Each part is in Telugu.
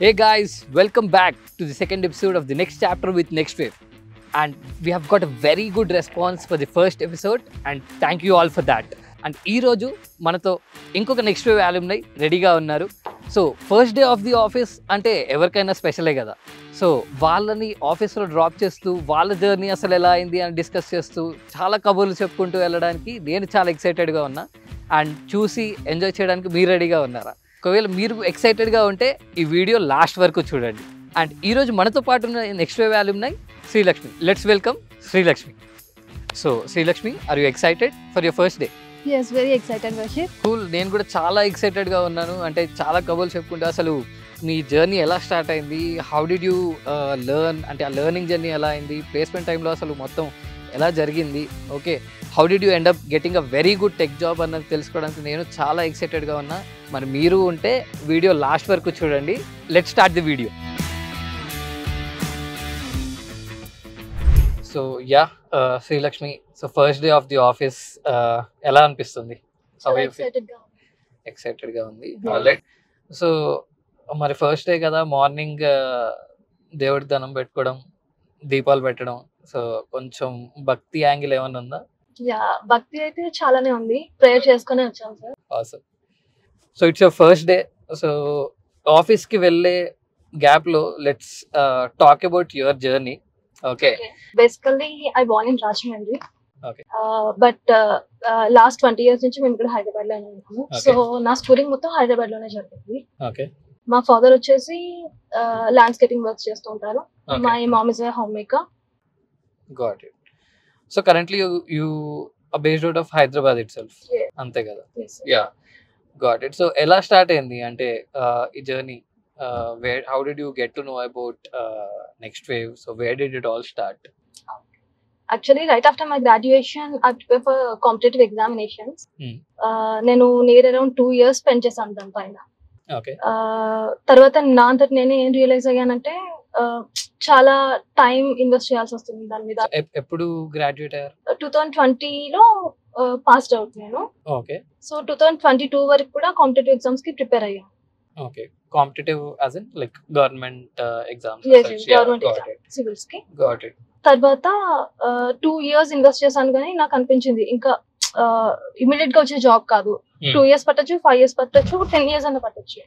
Hey guys, welcome back to the second episode of the next chapter with Next Wave. And we have got a very good response for the first episode and thank you all for that. And ఈ రోజు మనతో ఇంకొక నెక్స్ట్ వేవ్ alumni రెడీగా ఉన్నారు. So first day of the office అంటే ఎవరికైనా స్పెషలే కదా. సో వాళ్ళని ఆఫీస్లో డ్రాప్ చేస్తూ వాళ్ళ జర్నీ అసలు ఎలా అయింది అని డిస్కస్ చేస్తూ చాలా కబుర్లు చెప్పుకుంటూ వెళ్ళడానికి నేను చాలా ఎక్సైటెడ్గా ఉన్నా. అండ్ చూసి ఎంజాయ్ చేయడానికి మీరు రెడీగా ఉన్నారా? ఒకవేళ మీరు ఎక్సైటెడ్గా ఉంటే ఈ వీడియో లాస్ట్ వరకు చూడండి. అండ్ ఈరోజు మనతో పాటు ఉన్న next wave alumni Srilakshmi. Let's welcome Srilakshmi. So Srilakshmi, are you excited for your first day? Yes, very excited, Rashid. Cool. నేను కూడా చాలా ఎక్సైటెడ్గా ఉన్నాను. అంటే చాలా కబుర్లు చెప్పుకుంటే అసలు మీ జర్నీ ఎలా స్టార్ట్ అయింది, హౌ డిడ్ యూ లెర్న్, అంటే ఆ లెర్నింగ్ జర్నీ ఎలా అయింది, ప్లేస్మెంట్ టైంలో అసలు మొత్తం ఎలా జరిగింది, okay, how did you end up getting a very good tech job అన్నది తెలుసుకోవడానికి నేను చాలా ఎక్సైటెడ్గా ఉన్నా. మరి మీరు ఉంటే వీడియో లాస్ట్ వరకు చూడండి. Let's start the video. So yeah Srilakshmi, so first day of the office ఎలా అనిపిస్తుంది? ఎక్సైటెడ్గా ఉంది. ఆల్రైట్. సో మరి ఫస్ట్ డే కదా, మార్నింగ్ దేవుడి దండం పెట్టుకోవడం, దీపాలు పెట్టడం, సో కొంచెం భక్తి యాంగిల్ ఏమైనా ఉందా? యా, భక్తి అయితే చాలానే ఉంది. ప్రేయర్ చేసుకునే వచ్చాం sir. Awesome. So it's your first day. So ఆఫీస్కి వెళ్ళే గ్యాప్లో let's talk about your journey. Okay. Basically I Born in Rajahmundry. Okay. But last 20 years నుంచి మేము ఇక్కడ హైదరాబాద్ లోనే ఉన్నాము. సో నా స్కూలింగ్ మొత్తం హైదరాబాద్ లోనే జరిగింది. ఓకే. మా ఫాదర్ వచ్చేసి ల్యాండ్స్కేపింగ్ వర్క్స్ చేస్తూ ఉంటారు. My mom is a homemaker. Got it. So currently you are based out of Hyderabad itself, అంతే కదా? Yeah, got it. సో ఎలా స్టార్ట్ అయింది అంటే ఈ journey? How did you get to know about Next Wave? So where did it all start? Actually, right after my graduation, I prepared for competitive examinations. నేను near around 2 years spend చేశాను దాని పైన. ఓకే. తర్వాత నా అంతటి నేను ఏం రియలైజ్ అయ్యానంటే చాలా టైం ఇన్వెస్ట్ చేయాల్సి వస్తుంది దాని మీద. ఎప్పుడు గ్రాడ్యుయేట్ అయ్యారు? 2020లో పాస్డ్ అవుట్ నేను. ఓకే. సో 2022 వరకు కూడా కాంపిటేటివ్ ఎగ్జామ్స్ కి ప్రిపేర్ అయ్యాను. Okay. Competitive as in like government exams? Government exam, civils కి. Got it. తర్వాత 2 years ఇన్వెస్ట్ చేశాను, కానీ నాకు అనిపించింది ఇంకా ఇమీడియట్ గా వచ్చే జాబ్ కాదు. 2 years పట్టొచ్చు, 5 years పట్టొచ్చు, 10 years అన్న పట్టొచ్చు.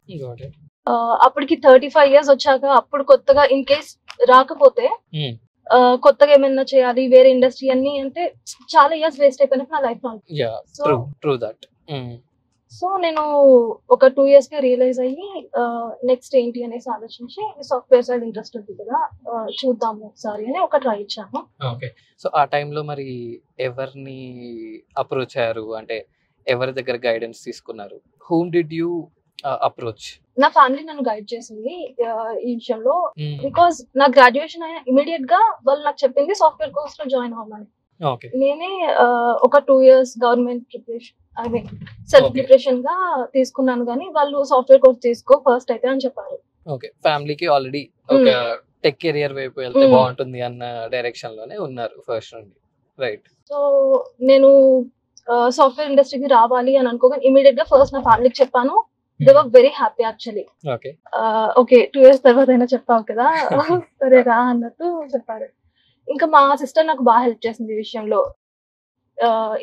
అప్పటికి 35 years వచ్చాక అప్పుడు కొత్తగా ఇన్ కేస్ రాకపోతే కొత్తగా ఏమైనా చేయాలి, వేరే ఇండస్ట్రీ అన్ని అంటే చాలా ఇయర్స్ వేస్ట్ అయిపోయినప్పుడు నా లైఫ్ లో. సో నేను ఒక 2 years గా రియలైజ్ అయ్యి నెక్స్ట్ ఏంటి అనేసి ఆలోచించి సాఫ్ట్వేర్ సైడ్ ఇంట్రెస్ట్ ఉంది కదా, చూద్దాము ఒకసారి అని ఒక ట్రై ఇచ్చాను. ఓకే. సో ఆ టైంలో మరి ఎవరిని అప్రోచ్ అయ్యారు, అంటే ఎవరి దగ్గర గైడెన్స్ తీసుకున్నారు? Whom did you approach? నా ఫ్యామిలీ నన్ను గైడ్ చేసింది ఈ విషయంలో. బికాస్ నా గ్రాడ్యుయేషన్ అయిన ఇమీడియట్ గా వాళ్ళు నాకు చెప్పింది సాఫ్ట్వేర్ కోర్స్ లో జాయిన్ అవ్వమని. నేనే ఒక 2 years government preparation, I mean self preparation గా తీసుకున్నాను, కానీ వాళ్ళు సాఫ్ట్వేర్ కోర్స్ తీసుకో ఫస్ట్ అయితే అని చెప్పారు. ఓకే. ఫ్యామిలీకి ఆల్రెడీ ఒక టెక్ కెరియర్ వైపు వెళ్తే బాగుంటుంది అన్న డైరెక్షన్ లోనే ఉన్నారు ఫస్ట్ నుండి, రైట్? సో నేను సాఫ్ట్వేర్ ఇండస్ట్రీకి రావాలి అని అనుకోగానే ఇమీడియట్ గా ఫస్ట్ నా ఫ్యామిలీకి చెప్పాను. They were very happy actually. Okay 2 years తర్వాత అయినా చెప్పావు కదా, సరే రా అన్నట్టు చెప్పారు. ఇంకా మా సిస్టర్ నాకు బాగా హెల్ప్ చేసింది ఈ విషయంలో.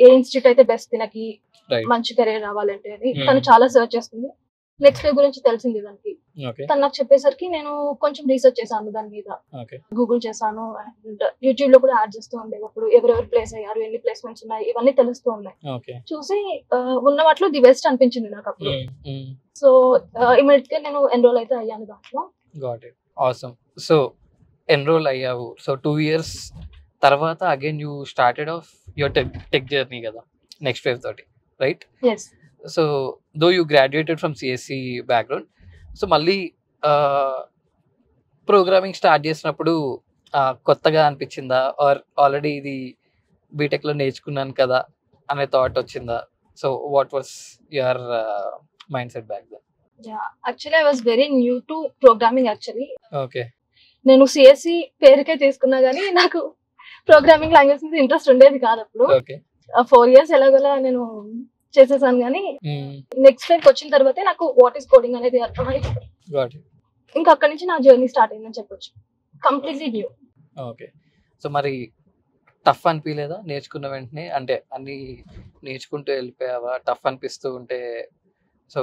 ఏ ఇన్స్టిట్యూట్ అయితే బెస్ట్ తినకి మంచి కెరీర్ రావాలంటే అని తను చాలా సర్చ్ చేస్తుంది. నెక్స్ట్ వేవ్ గురించి తెలిసింది దానికి. తను నాకు చెప్పేసరికి నేను కొంచెం రీసెర్చ్ చేశాను దాని మీద, గూగుల్ చేశాను, అండ్ యూట్యూబ్ లో కూడా యాడ్ చేస్తూ ఉండే అప్పుడు ఎవరెవరు ప్లేస్ అయ్యారు, ఎన్ని ప్లేస్మెంట్స్ ఉన్నాయి, ఇవన్నీ తెలుస్తూ ఉన్నాయి. చూసి ఉన్న వాటిలో ది బెస్ట్ అనిపించింది నాకు అప్పుడు. సో ఇమీడియట్ గా నేను ఎన్రోల్ అయితే అయ్యాను దాంట్లో. సో ఎన్రోల్ అయ్యావు. సో 2 years తర్వాత again you started off your tech journey కదా నెక్స్ట్ వేవ్ తోటి, right? yes. So though you graduated from CSC background, so మళ్ళీ ప్రోగ్రామింగ్ స్టార్ట్ చేసినప్పుడు కొత్తగా అనిపించిందా, ఆర్ ఆల్రెడీ ఇది బీటెక్లో నేర్చుకున్నాను కదా అనే థాట్ వచ్చిందా? So what was your mindset back then? Actually I was very new to programming actually. Okay. నేను సిఎస్సి పేరుకే తీసుకున్నా గానీ నాకు ప్రోగ్రామింగ్ లాంగ్వేజ్ మీద ఇంట్రెస్ట్ ఉండేది కాదు అప్పుడు. 4 years ఎలాగోలా నేను చేసేసాను, కానీ నెక్స్ట్ టైం వచ్చిన తర్వాత నాకు వాట్ ఈస్ కోడింగ్ అనేది అర్థమైంది. ఇంకా అక్కడి నుంచి నా జర్నీ స్టార్ట్ అయిందని చెప్పొచ్చు. Completely new. ఓకే. సో మరి టఫ్ అనిపియలేదా నేర్చుకున్న వెంటనే? అంటే అన్నీ నేర్చుకుంటూ వెళ్ళిపోయావా? టఫ్ అనిపిస్తూ ఉంటే so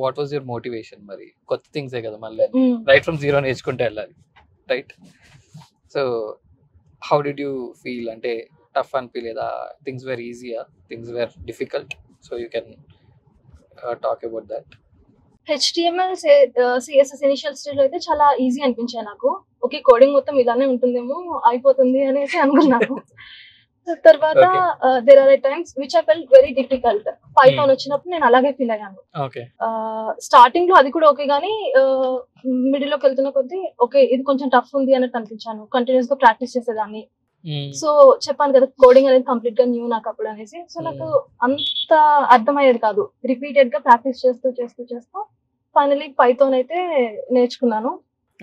what was your motivation మరి? కొత్త థింగ్సే కదా మళ్ళీ రైట్ ఫ్రమ్ జీరో నేర్చుకుంటూ వెళ్ళాలి right? So how did you feel? అంటే టఫ్ అనిపియలేదా? థింగ్స్ వేర్ ఈజియా? Things were difficult? So you can talk about that. HTML CSS initial stage లో అయితే చాలా ఈజీ అనిపించాయి నాకు. ఓకే, కోడింగ్ మొత్తం ఇలానే ఉంటుందేమో, అయిపోతుంది అనేసి అనుకున్నాను. తర్వాత there are times which I felt very difficult. Python వచ్చినప్పుడు నేను అలాగే ఫీల్ అయ్యాను. స్టార్టింగ్ లో అది కూడా ఓకే గానీ మిడిల్ లోకి వెళ్తున్న కొద్దీ ఓకే ఇది కొంచెం టఫ్ ఉంది అన్నట్టు అనిపించాను. కంటిన్యూస్ గా ప్రాక్టీస్ చేసేదాన్ని. సో చెప్పాను కదా కోడింగ్ అనేది కంప్లీట్ గా న్యూ నాకు అప్పుడు అనేసి. సో నాకు అంత అర్థమయ్యేది కాదు. రిపీటెడ్ గా ప్రాక్టీస్ చేస్తూ ఫైనలీ పైథాన్ అయితే నేర్చుకున్నాను.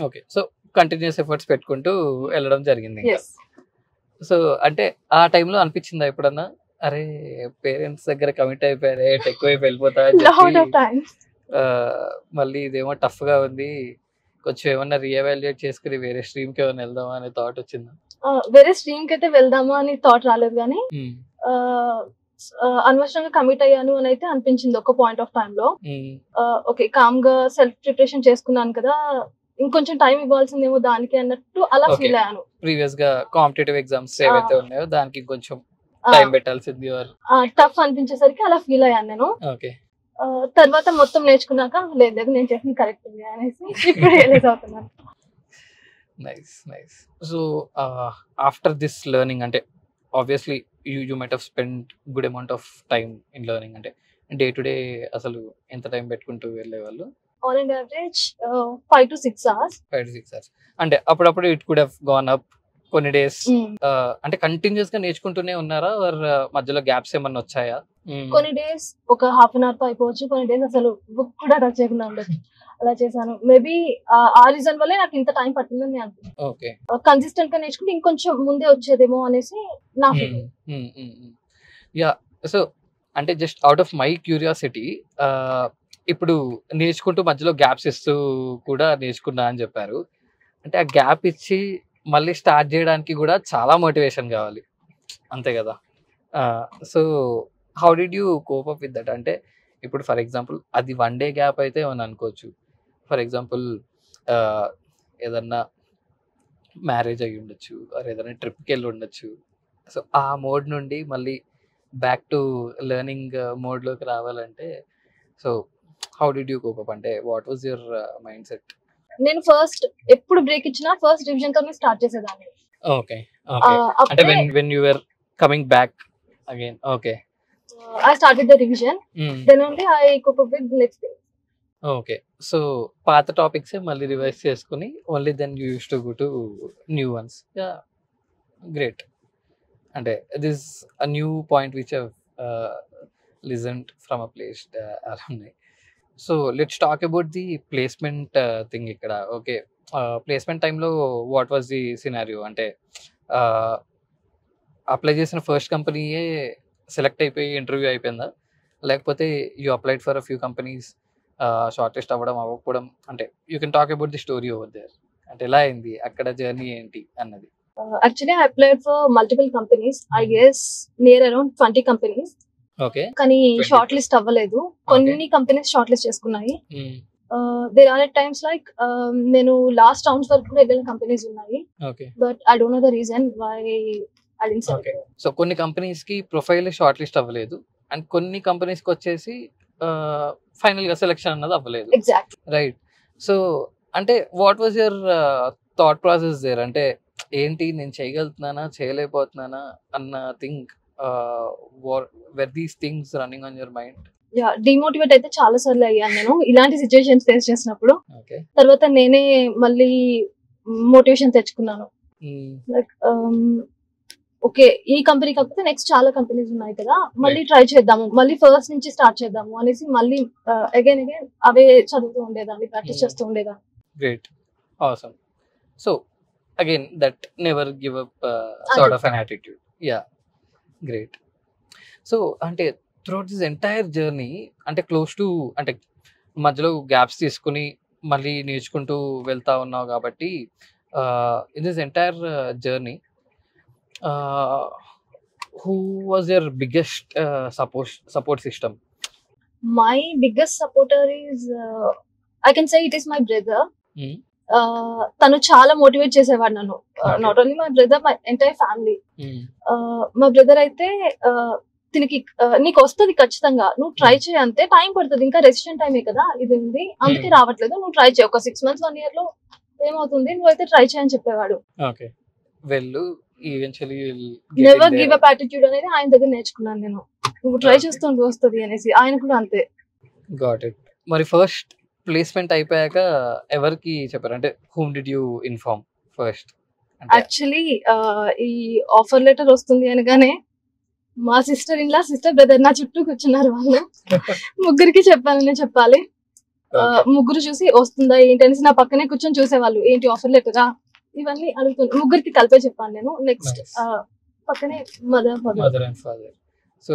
ఓకే. సో కంటిన్యూస్ ఎఫర్ట్స్ పెట్టుకుంటూ వెళ్ళడం జరిగింది. సో అంటే ఆ టైంలో అనిపించిందా ఎప్పుడన్నా అరే పేరెంట్స్ దగ్గర కమిట్ అయిపోయారే ఎక్కువ వెళ్ళిపోతా మళ్ళీ ఇదేమో టఫ్ గా ఉంది, కొంచెం ఏమన్నా రీఎవాల్యుయేట్ చేసుకుని వేరే స్ట్రీమ్ కి ఏమైనా వెళ్దామా అనే థాట్ వచ్చిందా? వేరే స్ట్రీమ్ కి అయితే వెళ్దామా అని థాట్ రాలేదు కానీ అనవసరంగా కమిట్ అయ్యాను అని అయితే అనిపించింది ఒక పాయింట్ ఆఫ్ టైమ్ లో. ఓకే కామ్ గా సెల్ఫ్ ప్రిపరేషన్ చేసుకున్నాను కదా, ఇంకొంచెం టైం ఇవ్వాల్సిందేమో దానికి అన్నట్టు అలా ఫీల్ అయ్యాను. ప్రీవియస్ గా కాంపిటేటివ్ ఎగ్జామ్స్ ఏవైతే ఉన్నాయో దానికి కొంచెం టైం పెట్టాల్సింది టఫ్ అనిపించేసరికి అలా ఫీల్ అయ్యాను నేను. ఓకే. తర్వాత మొత్తం నేర్చుకున్నాక లేదు నేను చేసింది కరెక్ట్ ఉంది అనేసి ఇప్పుడు రియలైజ్ అవుతున్నాను. Nice nice. So after this learning అంటే obviously you might have spend good amount of time in learning. అంటే డే టు డే అసలు ఎంత టైం పెట్టుకుంటూ వెళ్ళేవాళ్ళు? On and average 5 to 6 hours. 5 to 6 hours. అంటే అప్పుడప్పుడు it could have gone up కొన్ని డేస్. అంటే కంటిన్యూస్ గా నేర్చుకుంటూనే ఉన్నారా ఆర్ మధ్యలో గ్యాప్స్ ఏమన్నా వచ్చాయా? కొన్ని డేస్ ఒక హాఫ్ అన్ అవర్ తో అయిపోవచ్చు, కొన్ని డేస్ అసలు బుక్ కూడా టచ్ చేయకుండా ఉండొచ్చు. అలా చేశాను. మేబీ ఆ రీజన్ వల్లే నాకు ఇంత టైం పట్టిందని నేను అనుకుంటున్నాను. ఓకే. కన్సిస్టెంట్ గా నేర్చుకుంటే ఇంకొంచెం ముందే వచ్చేదేమో అనేసి నా ఫీలింగ్. యా. సో అంటే just out of my curiosity, ఇప్పుడు నేర్చుకుంటూ మధ్యలో గ్యాప్స్ ఇస్తూ కూడా నేర్చుకున్నా అని చెప్పారు. అంటే ఆ గ్యాప్ ఇచ్చి మళ్ళీ స్టార్ట్ చేయడానికి కూడా చాలా మోటివేషన్ కావాలి అంతే కదా? So how did you cope up with that? అంటే ఇప్పుడు ఫర్ ఎగ్జాంపుల్ అది 1 day గ్యాప్ అయితే ఏమని అనుకోవచ్చు. ఫర్ ఎగ్జాంపుల్ ఏదన్నా మ్యారేజ్ అయ్యి ఉండొచ్చు, ఆర్ ఏదైనా ట్రిప్కి వెళ్ళి ఉండొచ్చు. సో ఆ మోడ్ నుండి మళ్ళీ బ్యాక్ టు లెర్నింగ్ మోడ్లోకి రావాలంటే so how did you cope up? అంటే what was your mindset? నేను ఫస్ట్ ఎప్పుడు బ్రేక్ ఇచ్చినా ఫస్ట్ డివిజన్ తోనే స్టార్ట్ చేసేదాన్ని. ఓకే. అంటే when you were coming back again. Okay. I start with the revision. Then only I cope up with next day. Okay. So పాత టాపిక్స్ మళ్ళీ రివైజ్ చేసుకుని only then you use to go to new ones. Yeah great. అంటే this a new point which I've listened from a place alumni. So let's talk about the placement thing ఇక్కడ. ఓకే, ప్లేస్మెంట్ టైంలో వాట్ వాజ్ ది సినారియో? అంటే అప్లై చేసిన ఫస్ట్ కంపెనీయే సెలెక్ట్ అయిపోయి ఇంటర్వ్యూ అయిపోయిందా, లేకపోతే you applied for a few companies short list అవ్వడం అవ్వకపోవడం? అంటే you can talk about the story over there. అంటే ఎలా అయింది అక్కడ జర్నీ ఏంటి అన్నది? Actually, I applied for multiple companies. I guess near around 20 companies. Okay. కానీ షార్ట్ లిస్ట్ అవ్వలేదు. కొన్ని కంపెనీస్ షార్ట్ లిస్ట్ చేసుకున్నాయి. There are at times like నేను లాస్ట్ రౌండ్స్ వరకు కూడా వెళ్ళిన కంపెనీస్ ఉన్నాయి. Okay. But I don't know the reason why I didn't select. Okay. So కొన్ని కంపెనీస్ కి ప్రొఫైల్ షార్ట్ లిస్ట్ అవ్వలేదు అండ్ కొన్ని కంపెనీస్ కి వచ్చేసి ఫైనల్ గా సెలెక్షన్ అన్నది అవ్వలేదు. Exactly right. సో అంటే what was your thought process there? అంటే ఏంటి, నేను చేయగలుగుతున్నానా చేయలేకపోతున్నానా అన్న thing, were these things running on your mind? Yeah, demotivate అయితే చాలా సార్లు అయ్యాను నేను ఇలాంటి సిచ్యువేషన్స్ ఫేస్ చేసినప్పుడు. ఓకే. తర్వాత నేనే మళ్ళీ మోటివేషన్ తెచ్చుకున్నాను. లైక్ ఓకే ఈ కంపెనీ కాకపోతే నెక్స్ట్ చాలా కంపెనీస్ ఉన్నాయి కదా, మళ్ళీ ట్రై చేద్దాము, మళ్ళీ ఫస్ట్ నుంచి స్టార్ట్ చేద్దాము అనేసి మళ్ళీ అగైన్ అవే చదువుతూ ఉండేదాన్ని, ప్రాక్టీస్ చేస్తూ ఉండేదాన్ని. Great, awesome. So again that never give up sort of an attitude. Yeah, great. So అంటే త్రూఅవుట్ దిస్ ఎంటైర్ జర్నీ అంటే క్లోజ్ టు అంటే మధ్యలో గ్యాప్స్ తీసుకుని మళ్ళీ నేర్చుకుంటూ వెళ్తా ఉన్నావు కాబట్టి in this entire journey who was your biggest support system? My biggest supporter is I can say it is my brother. తను చాలా మోటివేట్ చేసేవాడు నన్ను. Not only my brother, my entire family. మా బ్రదర్ అయితే దీనికి నీకు వస్తుంది ఖచ్చితంగా, నువ్వు ట్రై చేయి, అంతే టైం పడుతుంది, ఇంకా రెసిడెంట్ టైమే కదా ఇది ఉంది, అందుకే రావట్లేదు, నువ్వు ట్రై చేయి, ఒక 6 months 1 year లో ఏమవుతుంది, నువ్వైతే ట్రై చేయని చెప్పేవాడు. నెవర్ గివ్ అప్ యాటిట్యూడ్ అనేది ఆయన దగ్గర నేర్చుకున్నాను నేను. నువ్వు ట్రై చేస్తుంటూ వస్తుంది అనేసి. ఆయన కూడా అంతే. Got it. మరి ఫస్ట్ ప్లేస్మెంట్ అయిపోయాక ఎవరికి చెప్పారు, అంటే whom did you inform first? Actually ఈ ఆఫర్ లెటర్ వస్తుంది అనగానే మా sister in law, sister brother నా చుట్టూ కూర్చున్నారు. వాళ్ళు ముగ్గురికి చెప్పాననే చెప్పాలి. ముగ్గురు చూసి వస్తుందా ఏంటి అనేసి నా పక్కనే కూర్చొని చూసేవాళ్ళు. ఏంటి ఆఫర్ లెటరా ఇవన్నీ అడుగుతున్నారు. ముగ్గురికి కలిపే చెప్పాను నేను. నెక్స్ట్ పక్కనే mother and father. So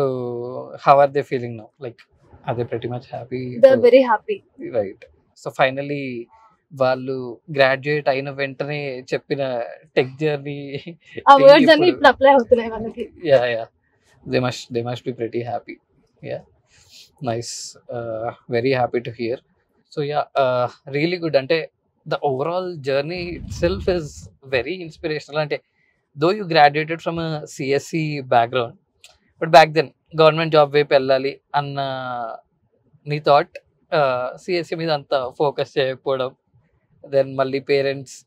how are they feeling now? Like are they pretty much happy? They are very happy. Right. So finally వాళ్ళు గ్రాడ్యుయేట్ అయిన వెంటనే చెప్పిన టెక్ జర్నీ ఆ వర్డ్స్ అన్ని ఇప్పుడు అప్లై అవుతున్నాయి వాళ్ళకి. Yeah they must be pretty happy. Yeah, nice. Very happy to hear. So yeah, really good. Ante the overall journey itself is very inspirational. Ante though you graduated from a CSE background, but back then government job వైపు వెళ్ళాలి అన్న నీ థాట్, CSE మీద అంత ఫోకస్ చేయకపోవడం, దెన్ మళ్ళీ పేరెంట్స్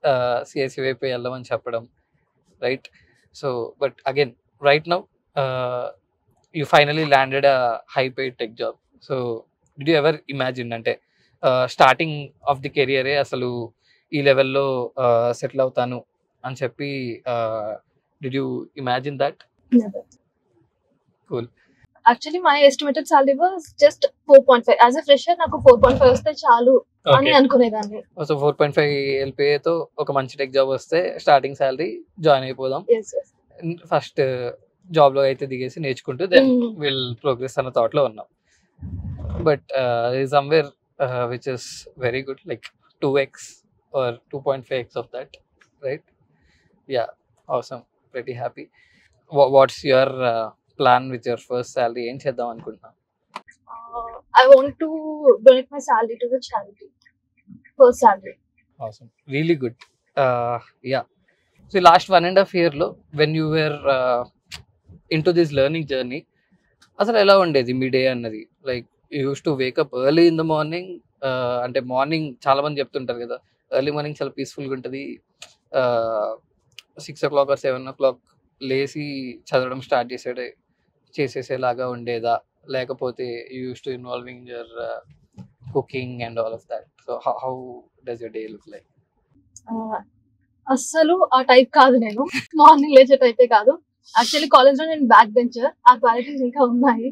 CSE వైపు వెళ్ళమని చెప్పడం, right? So but again right now you finally landed a high paid tech job. So did you ever imagine, ante starting of the career asalu ee level lo settle avutanu అని చెప్పి did you imagine that? Never. Cool. Actually my estimated salary was just 4.5. as a fresher నాకు 4.5 వస్తే చాలు అని అనుకునేదాన్ని. సో 4.5 LPA తో ఒక మంచి టెక్ జాబ్ వస్తే స్టార్టింగ్ సాలరీ జాయిన్ అయిపోదాం. ఫస్ట్ జాబ్ లో అయితే దిగేసి నేర్చుకుంటూ దెన్ విల్ ప్రోగ్రెస్ అన్న థాట్ లో ఉన్నాం. But somewhere which is very good, like 2x or 2.5x of that, right? Yeah, awesome. Pretty happy. What's your plan with your first salary? ఏం చేద్దాం అనుకుంటున్నా? I want to donate my salary to the charity. First salary. Awesome. Really good. Yeah. So last 1.5 year లో when you were into this learning journey, అసలు ఎలా ఉండేది మీ డే అన్నది? Like you use to wake up early in the morning. అంటే మార్నింగ్ చాలా మంది చెప్తుంటారు కదా, ఎర్లీ మార్నింగ్ చాలా పీస్ఫుల్గా ఉంటుంది, 6 o'clock or 7 o'clock లేచి చదవడం స్టార్ట్ చేసేసేలాగా ఉండేదా, లేకపోతే you use to involving your cooking and all of that? So how does your day look like? అస్సలు ఆ టైప్ కాదు నేను. మార్నింగ్ లేచే టైపే కాదు. యాక్చువల్లీ కాలేజ్ లో నేను బ్యాక్ బెంచర్, ఆ క్వాలిటీస్ ఇంకా ఉన్నాయి.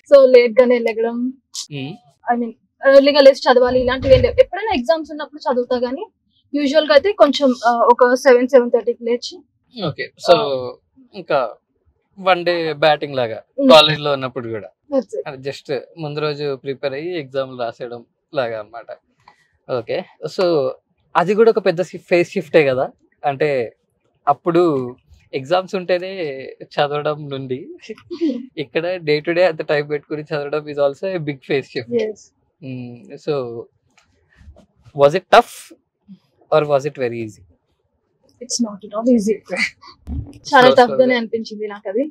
సో లేట్ గానే లెగడం, ఐ మీన్ ఎర్లీగా లేచి చదవాలి ఇలాంటివి ఏం లేవు. ఎప్పుడైనా ఎగ్జామ్స్ ఉన్నప్పుడు చదువుతా గానీ యూజువల్ గా అయితే కొంచెం ఒక 7-7:30కి లేచి. ఓకే. సో ఇంకా వన్ డే బ్యాటింగ్ లాగా కాలేజ్ లో ఉన్నప్పుడు కూడా జస్ట్ ముందు రోజు ప్రిపేర్ అయ్యి ఎగ్జామ్ రాసేయడం లాగా అన్నమాట. ఓకే. సో అది కూడా ఒక పెద్ద ఫేస్ షిఫ్టే కదా. అంటే అప్పుడు ఎగ్జామ్స్ ఉంటేనే చదవడం నుండి ఇక్కడ డే టు డే అంత టైం పెట్టుకుని చదవడం is also a big phase shift. So was it tough or was it very easy? It's not at all easy. చాలా టఫ్ గానే అనిపించింది నాకు అది.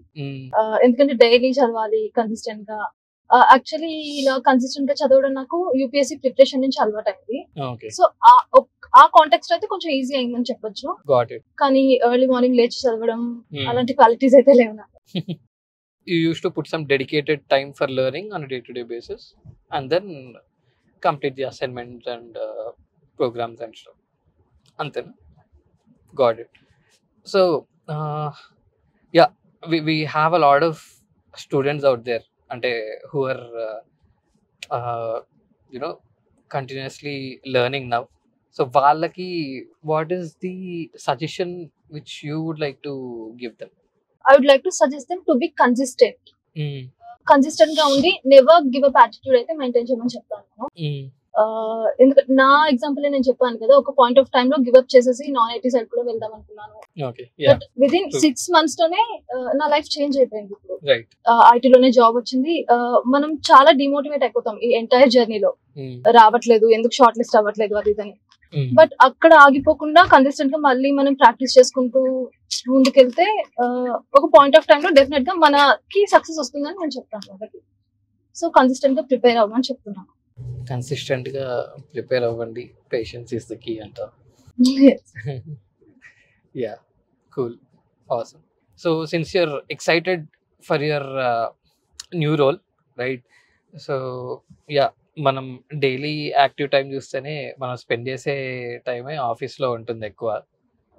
ఎందుకంటే డైలీ చదవాలి కన్సిస్టెంట్ గా. యాక్చువల్లీ ఇలా కన్సిస్టెంట్ గా చదవడం నాకు యూపీఎస్సీ ప్రిపరేషన్ నుంచి అలవాటు అయింది. సో ఆ కాంటెక్స్ట్ అయితే కొంచెం ఈజీ అయిందని చెప్పొచ్చు. కానీ ఎర్లీ మార్నింగ్ లేచి చదవడం అలాంటి క్వాలిటీస్ అయితే లేవు నాకు. You used to put some dedicated time for learning on a day-to-day basis and then complete the assignments and programs and stuff. Antena? Got it. So, yeah, we have a lot of students out there who are, continuously learning now. So, వాళ్ళకి what is the suggestion which you would like to give them? I would like to suggest them to be consistent. Consistent గా ఉండి never give up attitude అయితే మెయింటైన్ చేయమని చెప్తాను. ఎందుకంటే నా ఎగ్జాంపుల్ నేను చెప్పాను కదా, ఒక పాయింట్ ఆఫ్ టైమ్ లో గివ్ అప్ చేసేసి నాన్ ఐటీ సైడ్ కూడా వెళ్దాం అనుకున్నాను. బట్ విదిన్ 6 months లోనే నా లైఫ్ చేంజ్ అయిపోయింది. ఇప్పుడు ఐటీలోనే జాబ్ వచ్చింది. మనం చాలా డిమోటివేట్ అయిపోతాం ఈ ఎంటైర్ జర్నీలో. రావట్లేదు, ఎందుకు షార్ట్ లిస్ట్ అవ్వట్లేదు అది ఇదని. బట్ అక్కడ ఆగిపోకుండా కన్సిస్టెంట్ గా మళ్ళీ మనం ప్రాక్టీస్ చేసుకుంటూ ముందుకెళ్తే ఒక పాయింట్ ఆఫ్ టైమ్ లో డెఫినెట్ గా మనకి సక్సెస్ వస్తుందని నేను చెప్తాను కాబట్టి. సో కన్సిస్టెంట్ గా ప్రిపేర్ అవ్వమని చెప్తున్నాను. కన్సిస్టెంట్ గా ప్రిపేర్ అవ్వండి, పేషెన్స్ ఇస్ ద కీ అంట. Yeah, cool, awesome. So since you're excited for your new role, right? So yeah, మనం డైలీ యాక్టివ్ టైం చూస్తేనే మనం స్పెండ్ చేసే టైమే ఆఫీస్లో ఉంటుంది ఎక్కువ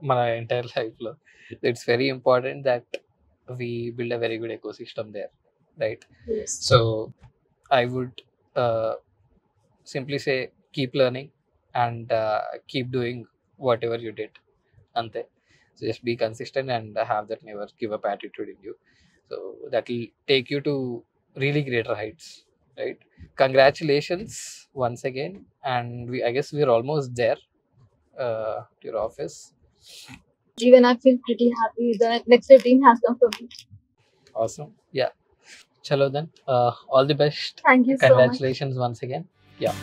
మన ఎంటైర్ లైఫ్లో. It's very important that we build a very good ecosystem there, right? So I would simply say keep learning and keep doing whatever you did, ante. So just be consistent and have that never give up attitude in you, so that will take you to really greater heights, right? Congratulations once again, and I guess we're almost there to your office. Even I feel pretty happy. The next team has come for me. Awesome. Yeah, chalo then, all the best. Thank you so much. Congratulations once again. Yeah.